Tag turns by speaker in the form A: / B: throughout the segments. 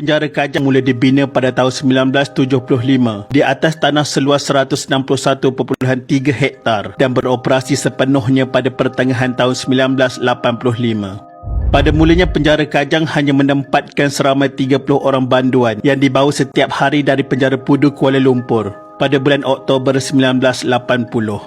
A: Penjara Kajang mula dibina pada tahun 1975 di atas tanah seluas 161.3 hektar dan beroperasi sepenuhnya pada pertengahan tahun 1985. Pada mulanya penjara Kajang hanya menempatkan seramai 30 orang banduan yang dibawa setiap hari dari penjara Pudu Kuala Lumpur. Pada bulan Oktober 1980,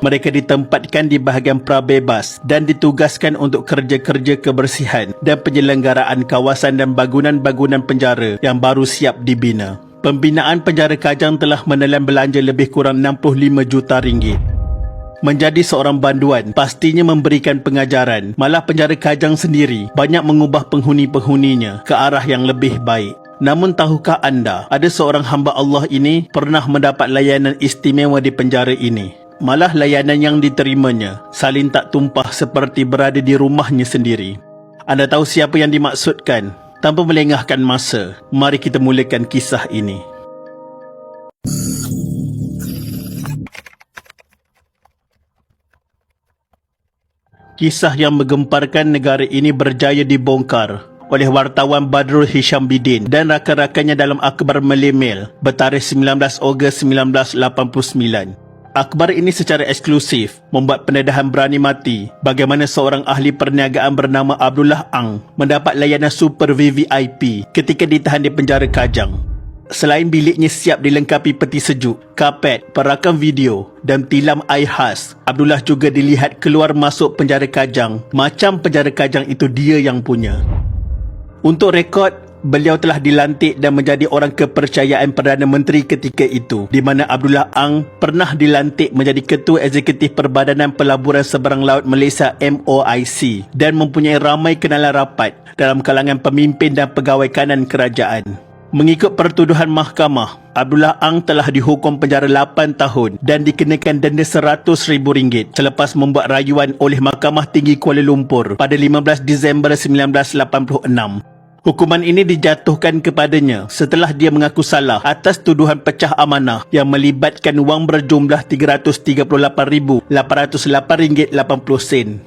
A: mereka ditempatkan di bahagian prabebas dan ditugaskan untuk kerja-kerja kebersihan dan penyelenggaraan kawasan dan bangunan-bangunan penjara yang baru siap dibina. Pembinaan penjara Kajang telah menelan belanja lebih kurang 65 juta ringgit. Menjadi seorang banduan pastinya memberikan pengajaran, malah penjara Kajang sendiri banyak mengubah penghuni-penghuninya ke arah yang lebih baik. Namun tahukah anda, ada seorang hamba Allah ini pernah mendapat layanan istimewa di penjara ini. Malah layanan yang diterimanya salin tak tumpah seperti berada di rumahnya sendiri. Anda tahu siapa yang dimaksudkan? Tanpa melengahkan masa, mari kita mulakan kisah ini. Kisah yang menggemparkan negara ini berjaya dibongkar oleh wartawan Badrul Hisham Bidin dan rakan-rakannya dalam akhbar Malay Mail bertarikh 19 Ogos 1989. Akhbar ini secara eksklusif membuat pendedahan berani mati bagaimana seorang ahli perniagaan bernama Abdullah Ang mendapat layanan super VVIP ketika ditahan di penjara Kajang. Selain biliknya siap dilengkapi peti sejuk, kapet, perakam video dan tilam air khas, Abdullah juga dilihat keluar masuk penjara Kajang macam penjara Kajang itu dia yang punya. Untuk rekod, beliau telah dilantik dan menjadi orang kepercayaan Perdana Menteri ketika itu, di mana Abdullah Ang pernah dilantik menjadi Ketua Eksekutif Perbadanan Pelaburan Seberang Laut Malaysia MOIC dan mempunyai ramai kenalan rapat dalam kalangan pemimpin dan pegawai kanan kerajaan. Mengikut pertuduhan mahkamah, Abdullah Ang telah dihukum penjara 8 tahun dan dikenakan denda RM100,000 selepas membuat rayuan oleh Mahkamah Tinggi Kuala Lumpur pada 15 Disember 1986. Hukuman ini dijatuhkan kepadanya setelah dia mengaku salah atas tuduhan pecah amanah yang melibatkan wang berjumlah RM338,808.80.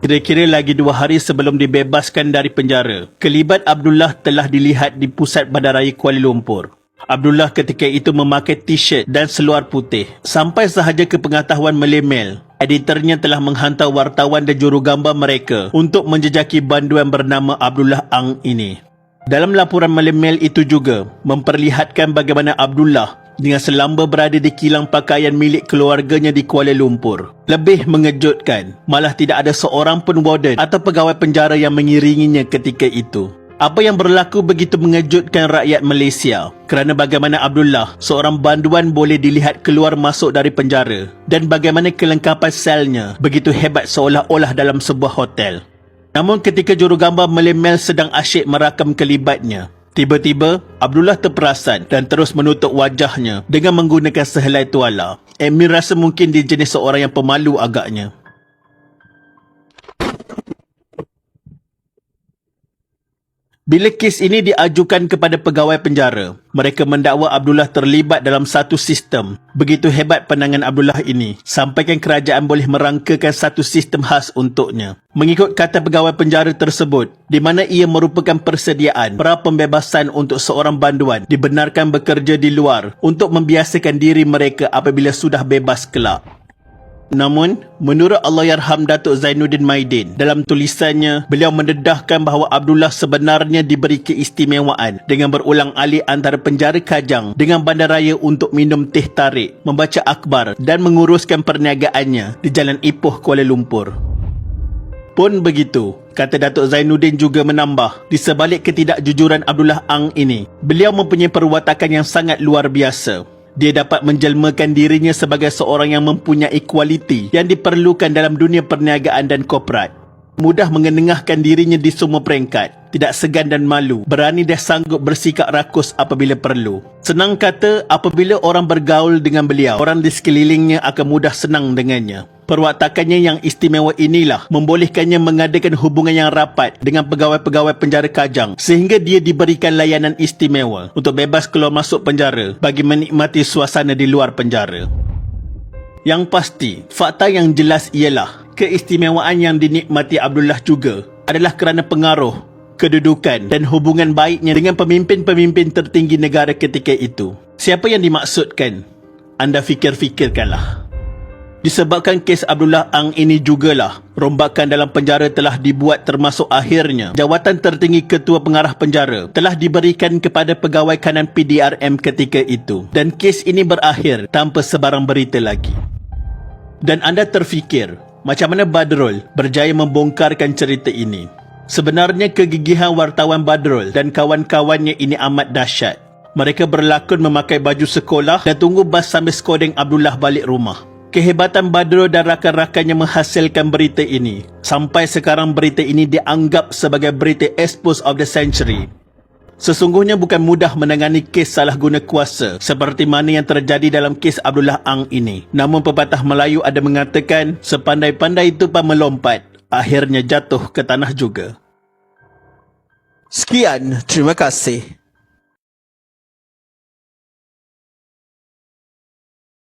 A: Kira-kira lagi 2 hari sebelum dibebaskan dari penjara, kelibat Abdullah telah dilihat di pusat bandaraya Kuala Lumpur. Abdullah ketika itu memakai t-shirt dan seluar putih. Sampai sahaja ke pengetahuan Malay Mail, editornya telah menghantar wartawan dan jurugambar mereka untuk menjejaki banduan bernama Abdullah Ang ini. Dalam laporan Malay Mail itu juga memperlihatkan bagaimana Abdullah dengan selamba berada di kilang pakaian milik keluarganya di Kuala Lumpur. Lebih mengejutkan, malah tidak ada seorang pun warden atau pegawai penjara yang mengiringinya ketika itu. Apa yang berlaku begitu mengejutkan rakyat Malaysia kerana bagaimana Abdullah, seorang banduan, boleh dilihat keluar masuk dari penjara dan bagaimana kelengkapan selnya begitu hebat seolah-olah dalam sebuah hotel. Namun ketika jurugambar Malay Mail sedang asyik merakam kelibatnya, tiba-tiba Abdullah terperasan dan terus menutup wajahnya dengan menggunakan sehelai tuala. Emil rasa mungkin dia jenis seorang yang pemalu agaknya. Bila kes ini diajukan kepada pegawai penjara, mereka mendakwa Abdullah terlibat dalam satu sistem. Begitu hebat penangan Abdullah ini, sampaikan kerajaan boleh merangkakan satu sistem khas untuknya. Mengikut kata pegawai penjara tersebut, di mana ia merupakan persediaan pra pembebasan untuk seorang banduan dibenarkan bekerja di luar untuk membiasakan diri mereka apabila sudah bebas kelak. Namun, menurut Allahyarham Datuk Zainuddin Maidin, dalam tulisannya, beliau mendedahkan bahawa Abdullah sebenarnya diberi keistimewaan dengan berulang-alik antara penjara Kajang dengan bandaraya untuk minum teh tarik, membaca akhbar dan menguruskan perniagaannya di Jalan Ipoh, Kuala Lumpur. Pun begitu, kata Datuk Zainuddin juga menambah, di sebalik ketidakjujuran Abdullah Ang ini, beliau mempunyai perwatakan yang sangat luar biasa. Dia dapat menjelmakan dirinya sebagai seorang yang mempunyai kualiti yang diperlukan dalam dunia perniagaan dan korporat. Mudah mengenengahkan dirinya di semua peringkat, tidak segan dan malu, berani dan sanggup bersikap rakus apabila perlu. Senang kata, apabila orang bergaul dengan beliau, orang di sekelilingnya akan mudah senang dengannya. Perwatakannya yang istimewa inilah membolehkannya mengadakan hubungan yang rapat dengan pegawai-pegawai penjara Kajang sehingga dia diberikan layanan istimewa untuk bebas keluar masuk penjara bagi menikmati suasana di luar penjara. Yang pasti, fakta yang jelas ialah keistimewaan yang dinikmati Abdullah juga adalah kerana pengaruh, kedudukan dan hubungan baiknya dengan pemimpin-pemimpin tertinggi negara ketika itu. Siapa yang dimaksudkan? Anda fikir-fikirkanlah. Disebabkan kes Abdullah Ang ini jugalah rombakan dalam penjara telah dibuat, termasuk akhirnya jawatan tertinggi ketua pengarah penjara telah diberikan kepada pegawai kanan PDRM ketika itu, dan kes ini berakhir tanpa sebarang berita lagi. Dan anda terfikir macam mana Badrul berjaya membongkarkan cerita ini? Sebenarnya kegigihan wartawan Badrul dan kawan-kawannya ini amat dahsyat. Mereka berlakon memakai baju sekolah dan tunggu bas sambil skodeng Abdullah balik rumah. Kehebatan Badrul dan rakan-rakannya menghasilkan berita ini. Sampai sekarang berita ini dianggap sebagai berita expose of the century. Sesungguhnya bukan mudah menangani kes salah guna kuasa seperti mana yang terjadi dalam kes Abdullah Ang ini. Namun pepatah Melayu ada mengatakan, sepandai-pandai tupai melompat, akhirnya jatuh ke tanah juga.
B: Sekian, terima kasih.